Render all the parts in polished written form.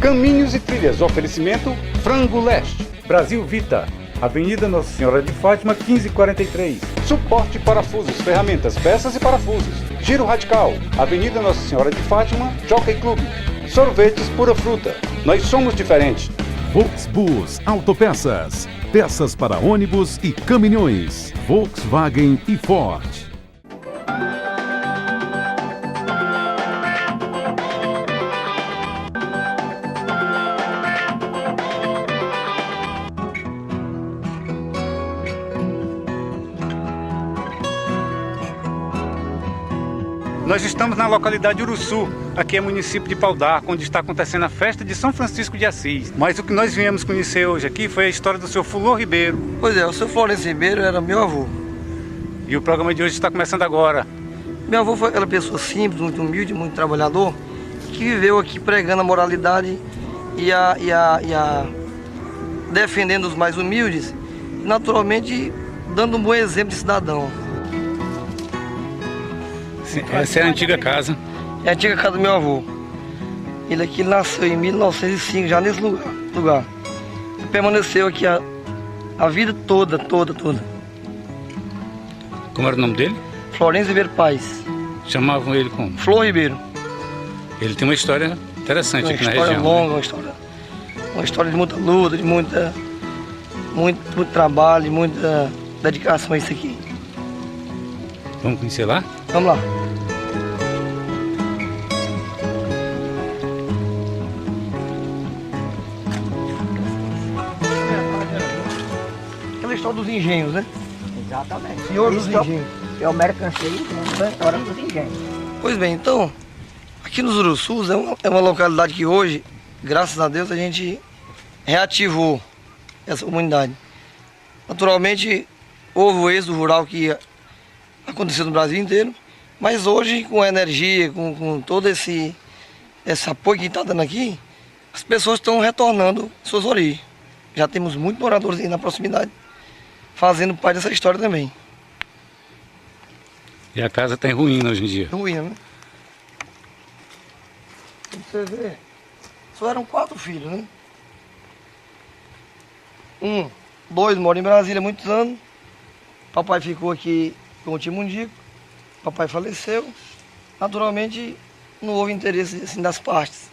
Caminhos e trilhas, oferecimento Frango Leste. Brasil Vita, Avenida Nossa Senhora de Fátima, 1543. Suporte parafusos, ferramentas, peças e parafusos. Giro Radical, Avenida Nossa Senhora de Fátima, Jockey Club. Sorvetes Pura Fruta. Nós somos diferentes. Volksbus Autopeças. Peças para ônibus e caminhões. Volkswagen e Ford. Nós estamos na localidade de Uruçu, aqui é município de Pau d'Arco, onde está acontecendo a festa de São Francisco de Assis. Mas o que nós viemos conhecer hoje aqui foi a história do seu Flor Ribeiro. Pois é, o seu Florencio Ribeiro era meu avô. E o programa de hoje está começando agora. Meu avô foi aquela pessoa simples, muito humilde, muito trabalhador, que viveu aqui pregando a moralidade e defendendo os mais humildes, e naturalmente dando um bom exemplo de cidadão. Essa é a antiga casa. É a antiga casa do meu avô. Ele aqui nasceu em 1905, já nesse lugar. Permaneceu aqui a vida toda. Como era o nome dele? Florencio Ribeiro Paes. Chamavam ele como? Flor Ribeiro. Ele tem uma história interessante aqui na região. Uma história longa, uma história de muita luta, de muito trabalho, muita dedicação a isso aqui. Vamos conhecer lá? Vamos lá. Aquela história dos engenhos, né? Exatamente. Senhor dos engenhos. É o mercanceiro, né? História dos engenhos. Pois bem, então, aqui nos Uruçus é uma localidade que hoje, graças a Deus, a gente reativou essa comunidade. Naturalmente, houve o êxodo rural que aconteceu no Brasil inteiro, mas hoje, com a energia, com todo esse apoio que está dando aqui, as pessoas estão retornando suas origens. Já temos muitos moradores aí na proximidade, fazendo parte dessa história também. E a casa está em ruína hoje em dia. Ruína, né? Você vê, só eram 4 filhos, né? 2 moram em Brasília há muitos anos. Papai ficou aqui com o tio Mundico. Papai faleceu. Naturalmente, não houve interesse assim, das partes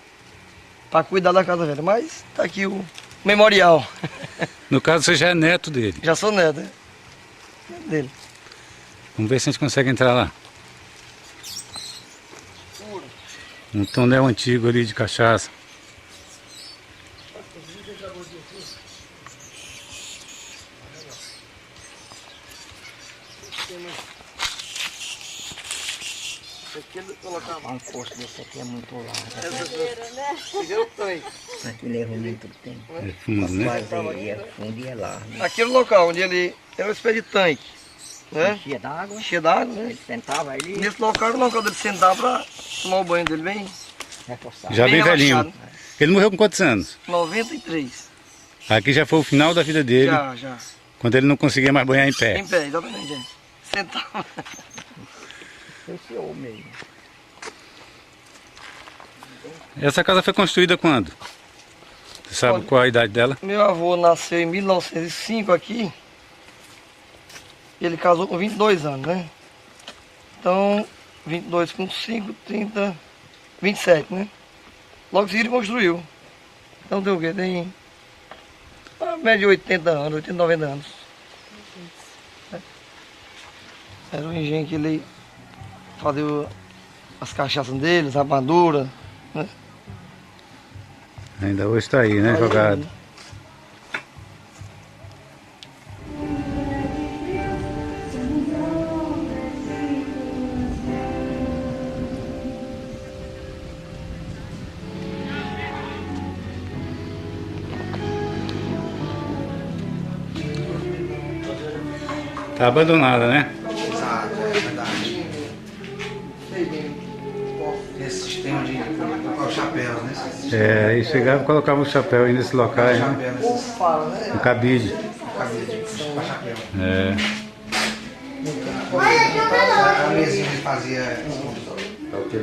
para cuidar da casa velha. Mas está aqui o memorial. No caso, você já é neto dele. Já sou neto, né? Neto dele. Vamos ver se a gente consegue entrar lá. Um tonel antigo ali de cachaça. Um posto desse aqui é muito largo. Esse Aqui leva muito tempo. É fundo, né? Quase é fundo e é largo. aqui era o local onde ele era uma espécie de tanque, né? Cheia d'água. Cheio d'água, né? Ele sentava ali, Nesse local era o local dele sentar para tomar o banho dele bem. reforçava. Já bem Bem velhinho. relaxado. Ele morreu com quantos anos? 93. Aqui já foi o final da vida dele, Já. quando ele não conseguia mais banhar em pé. Em pé, exatamente. É. Sentava. Esse homem mesmo. Essa casa foi construída quando? Você sabe Olha, qual a idade dela? Meu avô nasceu em 1905 aqui. Ele casou com 22 anos, né? Então, 22 com 5, 30, 27, né? Logo em seguida ele construiu. Então tem o quê? Tem a média de 80 anos, 80, 90 anos. Era um engenho que ele fazia as cachaças dele, as rapaduras, né? Ainda hoje está aí, né? Aí, Jogado. Tá abandonada, né? Exato, é verdade. Esse sistema de colocar os chapéus, né? É, aí chegava e colocava o chapéu aí nesse local, né? Chapéu nesses Um cabide. cabelos de chapéu. É. A mesinha que fazia É o que? É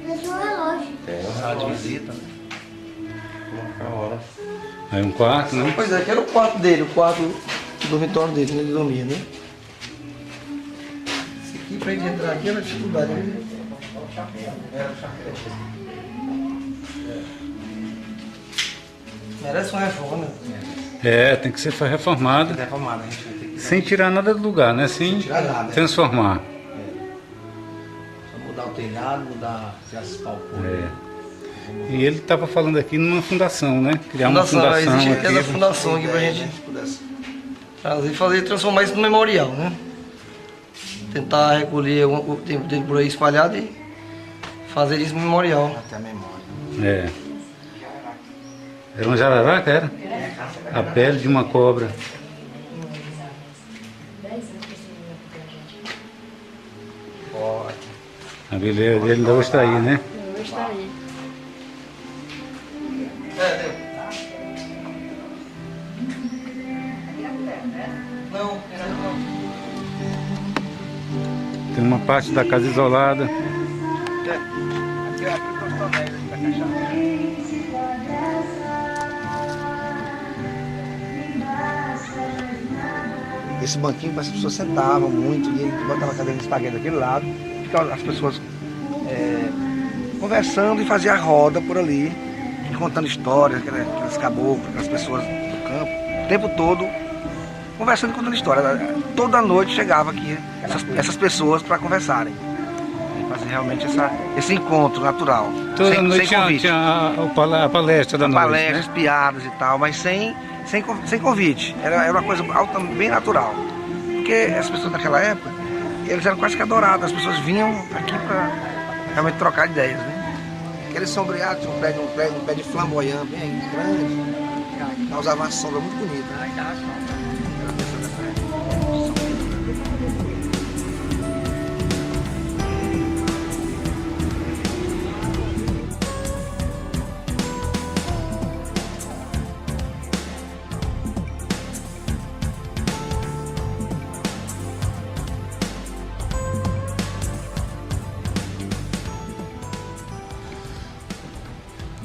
um relógio. sala de visita, né? Aí um quarto, né? Pois é, que era o quarto dele, o quarto do dormitório dele, onde ele dormia, né? Esse aqui, pra gente entrar aqui, era dificuldade, né? Merece uma reforma, né? Tem que ser reformado, Reformado, a gente vai ter que sem tirar nada do lugar, né? Sem tirar nada. transformar. Só mudar o telhado, mudar as palpões. E ele estava falando aqui numa fundação, né? Criar uma fundação existe aqui. essa fundação aqui pra gente fazer, transformar isso no memorial, né? Tentar recolher o tempo dele por aí espalhado e fazer isso no memorial. até a memória. É. Era uma jararaca, era? A pele de uma cobra. A beleza dele ainda hoje está aí, né? Não, Tem uma parte da casa isolada. Esse banquinho, as pessoas sentavam muito e ele botava a cadeira de espaguete daquele lado, ficavam as pessoas conversando e fazia a roda por ali, contando histórias, aquelas caboclos, aquelas pessoas do campo, o tempo todo conversando e contando história. Toda noite chegava aqui essas pessoas para conversarem. E fazer realmente esse encontro natural. Toda sem noite convite. tinha a palestra da noite, Palestras, né? piadas e tal, mas sem convite. Era uma coisa bem natural. Porque as pessoas daquela época, eles eram quase que adorados. As pessoas vinham aqui para realmente trocar ideias, né? Aquele sombreado, tinha um pé de flamboyant bem grande, causava uma sombra muito bonita.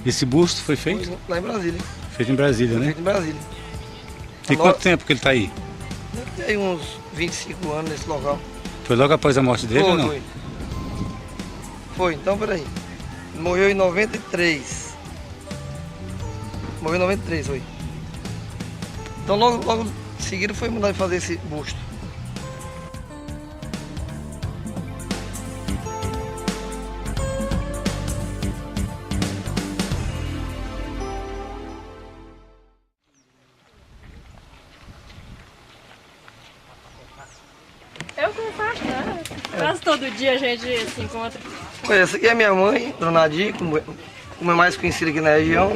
Esse busto foi feito? lá em Brasília. Feito em Brasília, né? Feito em Brasília. Tem quanto tempo que ele está aí? Deve ter uns 25 anos nesse local. Foi logo após a morte dele ou não? Foi, então peraí. Morreu em 93. Morreu em 93, foi. Então logo em seguida foi mandado fazer esse busto. Eu que faço, né? Quase todo dia a gente se encontra. Essa aqui é minha mãe, Dona Nadir, como é mais conhecida aqui na região.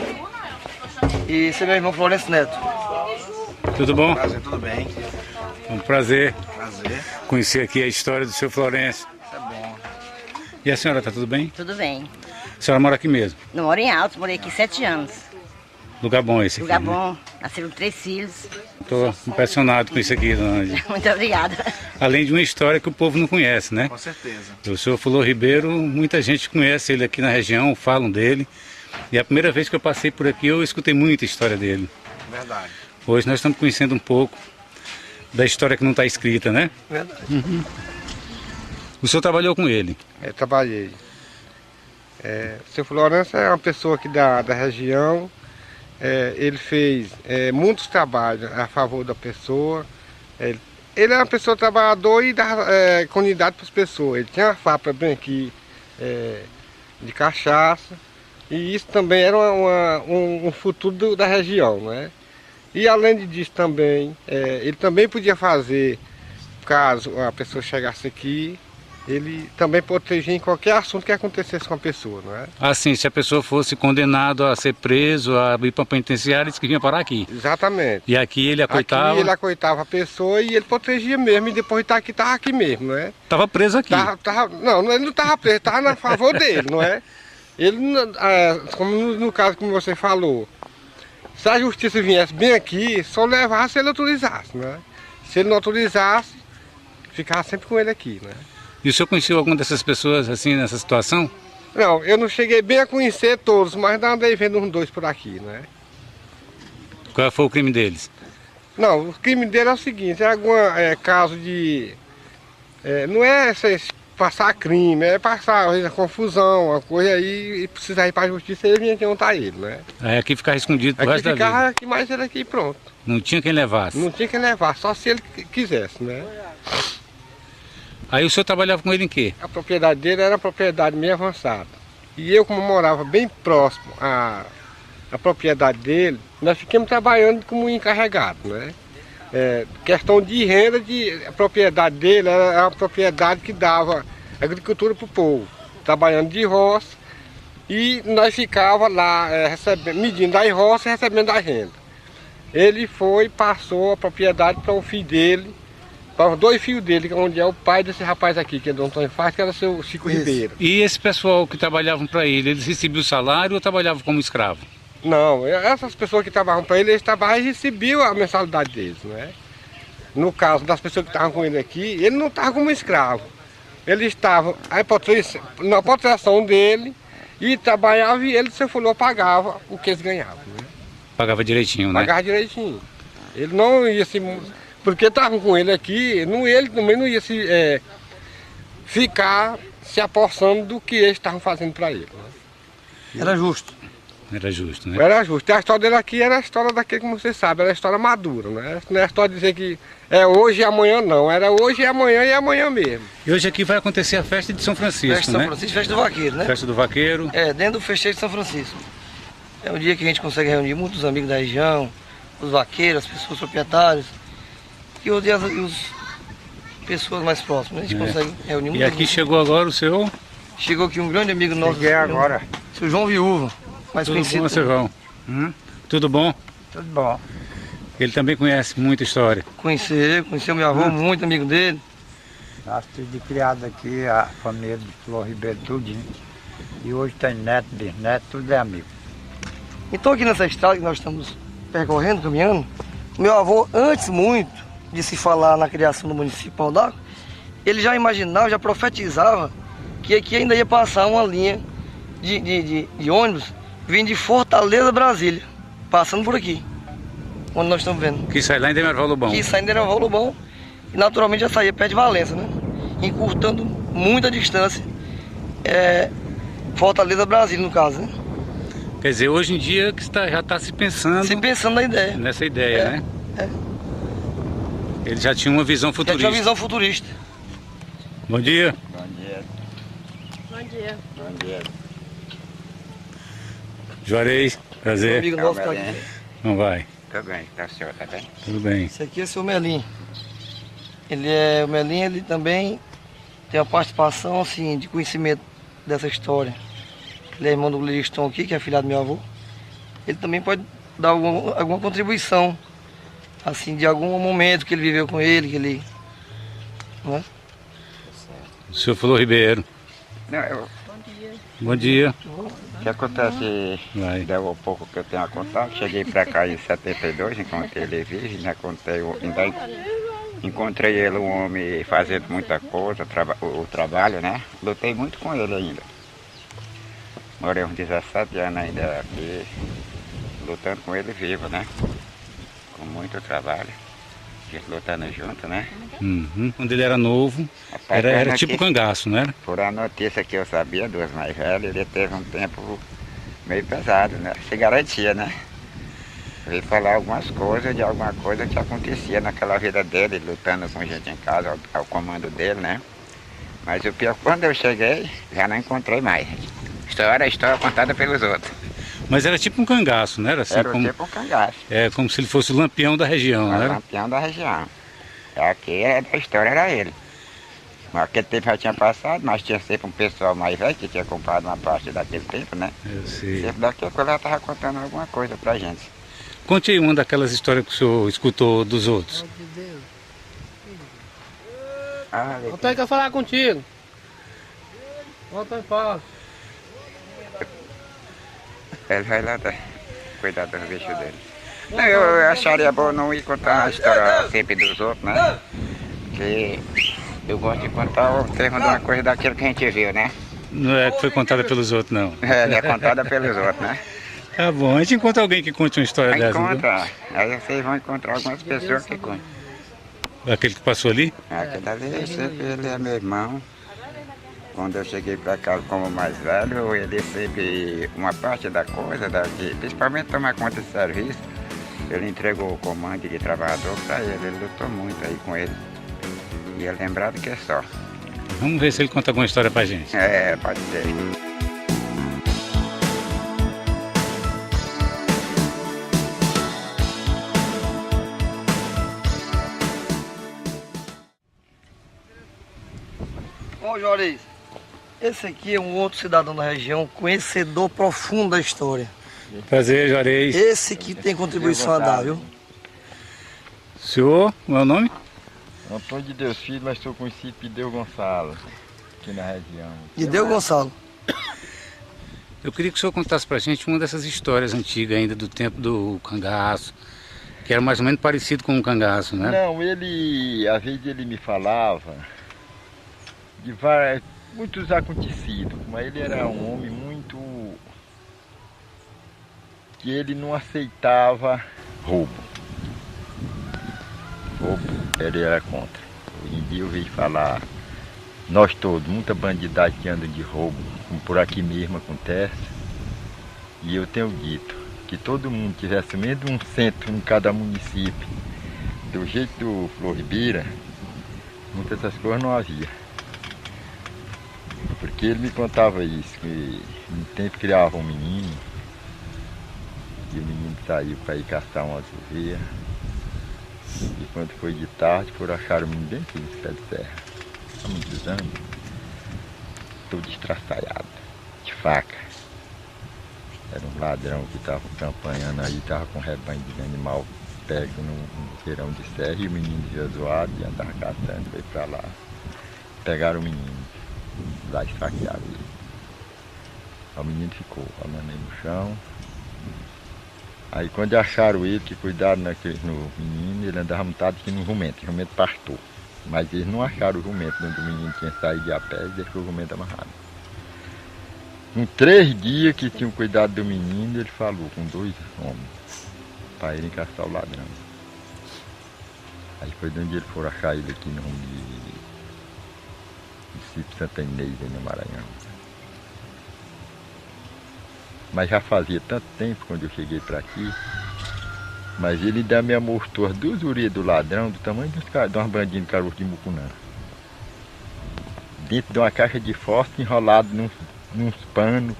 E esse é meu irmão Florencio Neto. Tudo bom? Prazer, tudo bem? É um prazer Prazer. conhecer aqui a história do seu Florencio. Isso é bom. E a senhora, tá tudo bem? Tudo bem. A senhora mora aqui mesmo? Não moro em Altos, morei aqui 7 anos. Lugar bom esse aqui, Lugar né? bom, nasceram 3 filhos. Estou impressionado com isso aqui, dona Nadir. Muito obrigada. Além de uma história que o povo não conhece, né? Com certeza. O senhor Fulô Ribeiro, muita gente conhece ele aqui na região, falam dele. E a primeira vez que eu passei por aqui, eu escutei muita história dele. Verdade. Hoje nós estamos conhecendo um pouco da história que não está escrita, né? Verdade. O senhor trabalhou com ele? Eu trabalhei. O seu Florencio é uma pessoa aqui da região. Ele fez muitos trabalhos a favor da pessoa. Ele é uma pessoa trabalhadora e dava comunidade para as pessoas. Ele tinha uma fábrica bem aqui de cachaça. E isso também era um futuro da região, né? E além disso também, ele também podia fazer, caso a pessoa chegasse aqui, ele também protegia em qualquer assunto que acontecesse com a pessoa, não é? Assim, se a pessoa fosse condenado a ser preso, a ir para a penitenciária, eles que vinham parar aqui. Exatamente. E aqui ele acoitava? Aqui ele acoitava a pessoa e ele protegia mesmo, e depois de estar aqui, estava aqui mesmo, não é? Estava preso aqui? Não, ele não estava preso, estava a favor dele, não é? Ele, como no caso como você falou, se a justiça viesse bem aqui, só levasse se ele autorizasse, né? Se ele não autorizasse, ficava sempre com ele aqui, né? E o senhor conheceu alguma dessas pessoas assim nessa situação? Não, eu não cheguei bem a conhecer todos, mas andei vendo uns 2 por aqui, né? Qual foi o crime deles? Não, o crime dele é o seguinte, é algum caso de... não é passar crime, é passar às vezes, confusão, uma coisa aí, e precisar ir para a justiça e ele vinha aqui onde tá ele, né? Aí aqui ficava escondido pro Aqui resto da vida. ficava aqui, mais ele aqui e pronto. Não tinha quem levasse. Não tinha que levar, só se ele quisesse, né? Aí o senhor trabalhava com ele em quê? A propriedade dele era uma propriedade meio avançada. E eu, como morava bem próximo à propriedade dele, nós ficamos trabalhando como encarregado, né? Questão de renda, a propriedade dele era uma propriedade que dava agricultura para o povo, trabalhando de roça, e nós ficava lá medindo as roças e recebendo a renda. Ele passou a propriedade para o filho dele, para os 2 filhos dele, onde é o pai desse rapaz aqui, que é do Antônio Faz, que era o seu Chico Ribeiro. E esse pessoal que trabalhavam para ele, eles recebiam salário ou trabalhavam como escravo? Não, essas pessoas que trabalham para ele, eles trabalham e recebiam a mensalidade deles, né? No caso das pessoas que estavam com ele aqui, ele não estava como escravo. Ele estava na proteção dele e trabalhava e ele, se for, pagava o que eles ganhavam, né? Pagava direitinho, né? Pagava direitinho. Ele não ia se... Porque estavam com ele aqui, ele também não ia ficar se apossando do que eles estavam fazendo para ele, né? Era justo. Era justo, né? Era justo. E a história dele aqui era a história daquele, como você sabe, era a história madura, né? Não é a história de dizer que é hoje e amanhã, não. Era hoje e amanhã mesmo. E hoje aqui vai acontecer a festa de São Francisco, Festa de São Francisco, festa do vaqueiro, né? Festa do vaqueiro. Dentro do festeiro de São Francisco. É um dia que a gente consegue reunir muitos amigos da região, os vaqueiros, as pessoas proprietárias e as pessoas mais próximas. A gente consegue reunir muitos. E aqui chegou agora o seu? Chegou aqui um grande amigo nosso. Cheguei agora. Seu João Viúva. Mais Tudo conhecido. bom, seu João? Tudo bom? Tudo bom. Ele também conhece muita história. Conheceu meu avô, muito amigo dele. Nós tudo criado aqui, a família de Flor Ribeiro, tudinho. E hoje tem neto, bisneto, tudo é amigo. Então aqui nessa estrada que nós estamos percorrendo, caminhando, meu avô, antes muito de se falar na criação do município de Pau d'Arco, ele já imaginava, já profetizava que aqui ainda ia passar uma linha de ônibus vindo de Fortaleza, Brasília, passando por aqui, onde nós estamos vendo. Que sai lá em Demerval Lobão. Que sai em Demerval Lobão e naturalmente já saía perto de Valença, né? Encurtando muita distância. Fortaleza, Brasília, no caso, né? Quer dizer, hoje em dia que já está se pensando... Se pensando na ideia. Nessa ideia, né? Ele já tinha uma visão futurista. Já tinha uma visão futurista. Bom dia. Bom dia. Bom dia. Bom dia. Juarez, prazer. Amigo nosso tá aqui. Não vai. Tudo bem, tá senhor, tá bem? Tudo bem. Esse aqui é o seu Melim. O Melim, ele também tem a participação, assim, de conhecimento dessa história. Ele é irmão do Liriston aqui, que é filhado do meu avô. Ele também pode dar alguma contribuição, assim, de algum momento que ele viveu com ele, que ele... Não é? O senhor Flor Ribeiro. Não, Bom dia. o que acontece, Vai. deu um pouco que eu tenho a contar. Cheguei pra cá em 72, encontrei ele virgem, né? Encontrei ele, um homem fazendo muita coisa, o trabalho, né? Lutei muito com ele ainda. Morei uns 17 anos ainda aqui, lutando com ele vivo, né? Com muito trabalho, a gente lutando junto, né? Quando ele era novo, Rapaz, era tipo cangaço, não era? Por a notícia que eu sabia, dos mais velhos, ele teve um tempo meio pesado, né? Se garantia, né? Veio falar algumas coisas de alguma coisa que acontecia naquela vida dele, lutando com gente em casa, ao comando dele, né? Mas o pior, quando eu cheguei, já não encontrei mais. A história contada pelos outros. Mas era tipo um cangaço, não era? Assim, Era tipo um cangaço. Como se ele fosse o lampião da região, não O era? campeão da região. Aqui a história era ele. Mas aquele tempo já tinha passado, mas tinha sempre um pessoal mais velho que tinha comprado uma parte daquele tempo, né? Eu sei. Sempre daqui a pouco ela estava contando alguma coisa pra gente. Conte aí uma daquelas histórias que o senhor escutou dos outros. Eu quero falar contigo. Volta em paz. Ele vai lá cuidar dos bichos dele. Não, eu acharia bom não ir contar a história sempre dos outros, né? Porque eu gosto de contar o termo de uma coisa daquilo que a gente viu, né? Não é que foi contada pelos outros, não. É, não é contada pelos outros, né? Tá bom, a gente encontra alguém que conte uma história Aí dessa. conta, aí vocês vão encontrar algumas pessoas que contam. Aquele que passou ali? Aquele ali, ele é meu irmão. Quando eu cheguei para cá como mais velho, ele sempre, uma parte da coisa, principalmente tomar conta de serviço, ele entregou o comando de trabalhador para ele lutou muito aí com ele. E é lembrado que é só. Vamos ver se ele conta alguma história pra gente. É, pode ser. Ô Juarez, esse aqui é um outro cidadão da região, conhecedor profundo da história. Prazer, Juarez. Esse que tem contribuição a dar, viu? Senhor, qual é o nome? Antônio de Deus Filho, mas estou conhecido de Deus Gonçalo, aqui na região. De Deus Gonçalo. Eu queria que o senhor contasse pra gente uma dessas histórias antigas ainda do tempo do cangaço, que era mais ou menos parecido com o cangaço, né? Não, às vezes ele me falava de muitos acontecidos, mas ele era um homem muito... que ele não aceitava roubo. Ele era contra. Hoje em dia eu vejo falar, nós todos, muita bandidagem que anda de roubo, como por aqui mesmo acontece. E eu tenho dito que todo mundo tivesse menos um centro em cada município, do jeito do Flor Ribeira, muitas dessas coisas não havia. Porque ele me contava isso, que no tempo criava um menino, e o menino saiu para ir caçar umas ovelhas. E quando foi de tarde, foram achar o menino bem aqui no pé de serra, há muitos anos, todo estraçalhado, de faca. Era um ladrão que estava campanhando aí, estava com um rebanho de animal pego num feirão de serra, e o menino veio zoado e andava caçando, veio para lá. Pegaram o menino, lá esfaquearam ele. O menino ficou rolando aí no chão. Aí quando acharam ele, que cuidaram no menino, ele andava montado aqui no jumento, o jumento pastou. Mas eles não acharam o jumento, onde o menino tinha saído de a pé e deixou o jumento amarrado. Com 3 dias que tinham cuidado do menino, ele falou com 2 homens, para irem caçar o ladrão. Aí foi de onde eles foram achar ele aqui no rumo de município Santa Inês, no Maranhão. Mas já fazia tanto tempo quando eu cheguei para aqui, mas ele ainda me mostrou as 2 orelhas do ladrão do tamanho de umas bandinhas de caroço de mucunã. Dentro de uma caixa de fósforo, enrolado nos panos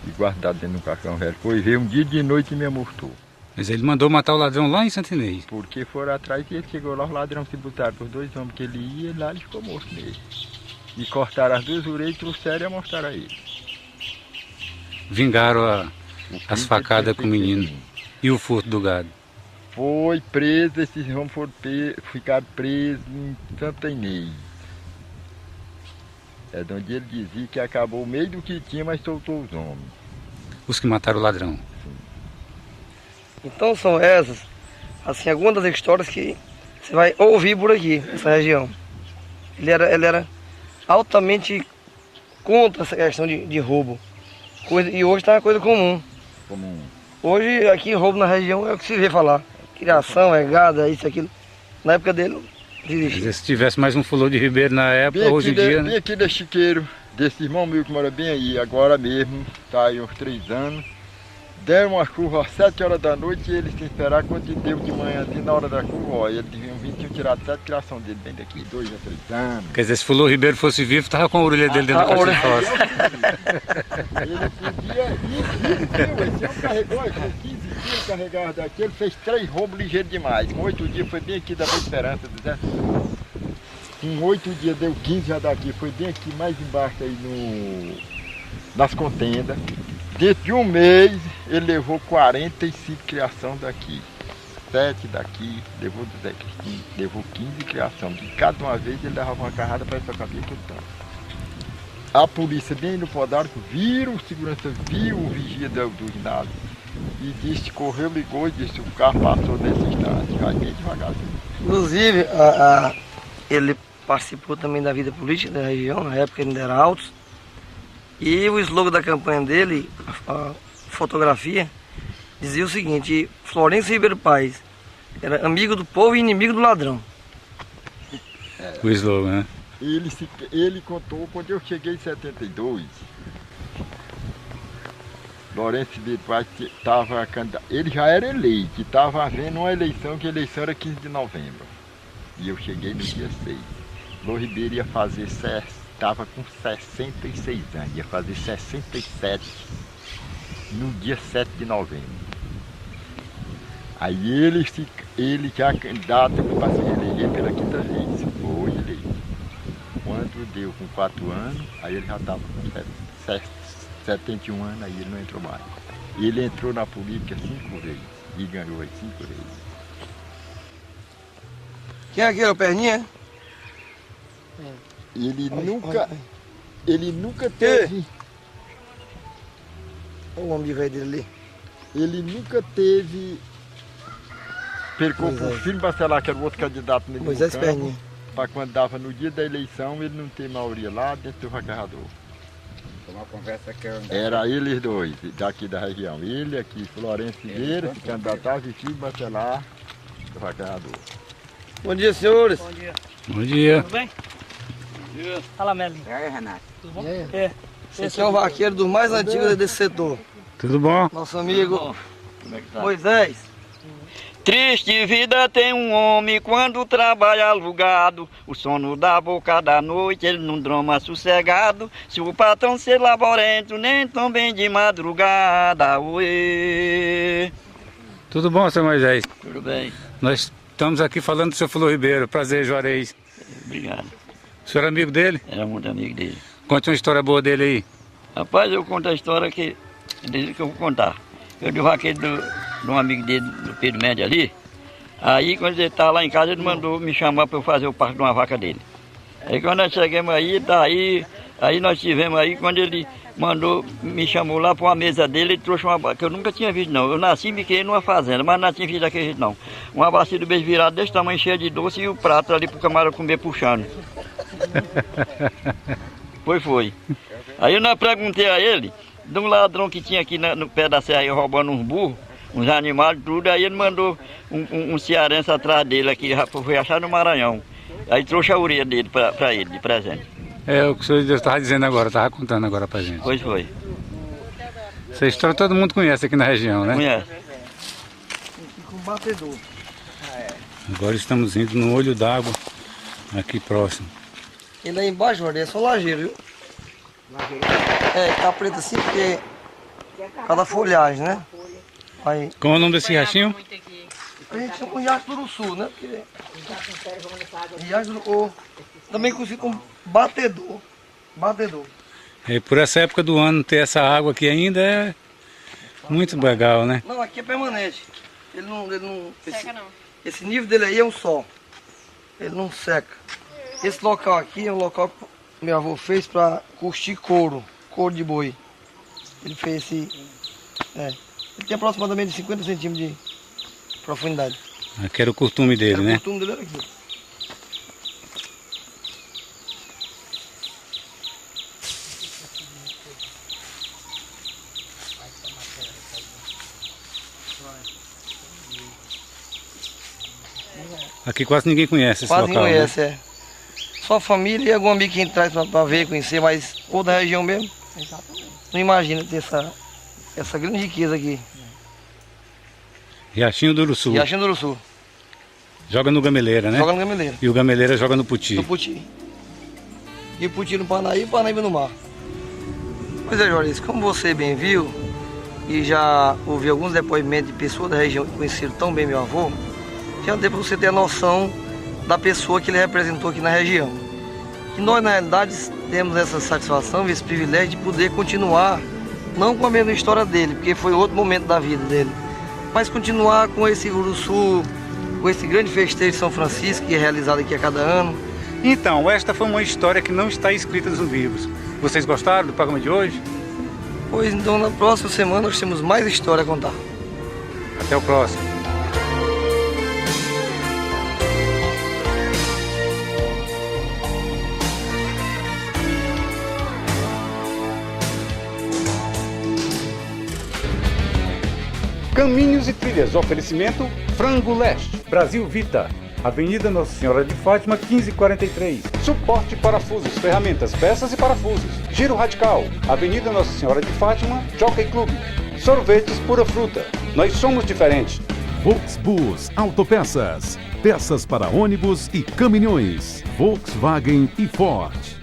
e guardado dentro de um caixão velho. Foi ver um dia de noite e me mostrou. Mas ele mandou matar o ladrão lá em Santa Inês. Porque foram atrás e ele chegou lá, os ladrões se botaram com os 2 homens que ele ia, e lá ele ficou morto nele. E cortaram as 2 orelhas e trouxeram e mostraram a ele. Vingaram as facadas com o menino e o furto do gado. Foi preso, esses homens ficaram presos em Santa Inês. É de onde ele dizia que acabou o meio do que tinha, mas soltou os homens. Os que mataram o ladrão. Sim. Então são essas, assim, algumas das histórias que você vai ouvir por aqui, nessa região. Ele era altamente contra essa questão de roubo. E hoje está uma coisa comum. Hoje aqui roubo na região é o que se vê falar. Criação, é gado, é isso, aquilo. Na época dele não existia. Se tivesse mais um Flor de Ribeiro na época, hoje em dia, né? Bem aqui da Chiqueiro, desse irmão meu que mora bem aí, agora mesmo, está aí uns 3 anos. Deram uma chuva às 7 horas da noite e eles se esperaram quando deu de manhã, assim, na hora da chuva, ó, eles deviam vir, tinham tirado 7 criação dele bem daqui, 2 a 3 anos. Quer dizer, se Flor Ribeiro fosse vivo, estava com a orelha dele dentro da caixa de fósforo. Ele podia ir, esse homem carregou, com 15 dias carregado daqui, ele fez 3 roubos ligeiros demais. Com 8 dias foi bem aqui da Boa Esperança, do Zé. Com 8 dias deu 15 já daqui, foi bem aqui mais embaixo aí nas contendas. Dentro de um mês, ele levou 45 criação daqui. 7 daqui, levou do Zé Cristina, levou 15 criação. De cada uma vez ele levava uma carrada para essa cabia que tanto. A polícia bem no Podarco viram, o segurança viu o vigia do ginásio e disse, correu, ligou e disse, o carro passou nesse instante, vai bem devagarzinho. Inclusive, ele participou também da vida política da região, na época ele ainda era alto. E o slogan da campanha dele, a fotografia, dizia o seguinte: Florencio Ribeiro Paes era amigo do povo e inimigo do ladrão. O slogan, né? Ele contou quando eu cheguei em 72. Florencio Ribeiro Paes estava candidato. Ele já era eleito, estava havendo uma eleição, que a eleição era 15 de novembro. E eu cheguei no dia 6. Flor Ribeiro ia fazer, estava com 66 anos, ia fazer 67 no dia 7 de novembro. Aí ele já candidato para se reeleger pela quinta vez, foi eleito. Quando deu com 4 anos, aí ele já estava com 71 anos, aí ele não entrou mais. Ele entrou na política 5 vezes e ganhou as 5 vezes. Quem é aquele, o Perninha? Ele nunca teve. Olha o homem velho dele ali. Ele nunca teve. Percou para o filho Bacelar, que era o outro candidato nele. Moisés Perninha. Para quando dava no dia da eleição, ele não tem maioria lá dentro do vaquejador. Uma conversa que eu... Era eles dois, daqui da região. Ele aqui, Florencio Figueira, se candidatava, e filho Bacelar do vaquejador. Bom dia, senhores. Bom dia. Bom dia. Tudo bem? Bom dia. Fala, Melinho. E aí, Renato? Tudo bom? É. Esse é um vaqueiro dos mais antigos desse setor. Tudo bom? Nosso amigo Moisés. Triste vida tem um homem quando trabalha alugado. O sono da boca da noite ele não dorme sossegado. Se o patrão ser laborento, nem tão bem de madrugada. Uê. Tudo bom, seu Moisés? Tudo bem. Nós estamos aqui falando do seu Flor Ribeiro. Prazer, Juarez. Obrigado. O senhor é amigo dele? Era muito amigo dele. Conte uma história boa dele aí. Rapaz, eu conto a história que eu vou contar. Eu dei vaqueiro de um amigo dele, do Pedro Médio ali. Aí quando ele estava lá em casa, ele mandou me chamar para eu fazer o parto de uma vaca dele. Aí quando nós chegamos aí, aí nós tivemos aí, quando ele me chamou lá para uma mesa dele, ele trouxe uma vaca que eu nunca tinha visto não. Eu nasci e me criei numa fazenda, mas não tinha visto daquele jeito não. Uma bacia de beijo virado desse tamanho, cheia de doce, e o prato ali para o camarada comer puxando. Foi. Aí eu perguntei a ele, de um ladrão que tinha aqui no pé da serra aí, roubando uns burros, uns animais, tudo, aí ele mandou um cearense atrás dele aqui, foi achar no Maranhão. Aí trouxe a orelha dele para ele, de presente. É o que o senhor estava dizendo agora, estava contando agora pra gente. Pois foi. Essa história todo mundo conhece aqui na região, né? Conhece. Com batedor. Agora estamos indo no Olho d'Água, aqui próximo. E lá embaixo, é só lajeiro, viu? É, tá preto assim porque cada folhagem, né? Aí, Qual é o nome desse riachinho? a gente chama de Riacho do Uruçu, né? Porque Riacho do Uruçu, também conhecido como batedor. Batedor. E por essa época do ano ter essa água aqui ainda é muito legal, né? Não, aqui é permanente. Ele não Seca não. esse nível dele aí é um só. Ele não seca. Esse local aqui é um local que meu avô fez para curtir couro de boi. Ele fez esse... ele tem aproximadamente 50 centímetros de profundidade. Aqui era o costume dele, né? O costume dele era aqui. Aqui quase ninguém conhece esse Quase local, ninguém conhece, né? Só família e algum amigo que a gente traz para ver, conhecer, mas ou da região mesmo. Não imagina ter essa grande riqueza aqui. Riachinho do Uruçu. Riachinho do Uruçu. Joga no Gameleira, né? Joga no Gameleira. E o Gameleira joga no Puti. No Puti. E o Puti no Panaí e o Panaíba no mar. Pois é, Juarez, como você bem viu, e já ouvi alguns depoimentos de pessoas da região que conheceram tão bem meu avô, já deu para você ter a noção da pessoa que ele representou aqui na região. E nós, na realidade, temos essa satisfação, esse privilégio de poder continuar, não com a mesma história dele, porque foi outro momento da vida dele, mas continuar com esse Uruçu, com esse grande festejo de São Francisco, que é realizado aqui a cada ano. Então, esta foi uma história que não está escrita nos livros. Vocês gostaram do programa de hoje? Pois então, na próxima semana nós temos mais história a contar. Até o próximo. Caminhos e trilhas, oferecimento Frango Leste. Brasil Vita, Avenida Nossa Senhora de Fátima, 1543. Suporte parafusos, ferramentas, peças e parafusos. Giro Radical, Avenida Nossa Senhora de Fátima, Jockey Club. Sorvetes Pura Fruta. Nós somos diferentes. Volksbus Autopeças. Peças para ônibus e caminhões. Volkswagen e Ford.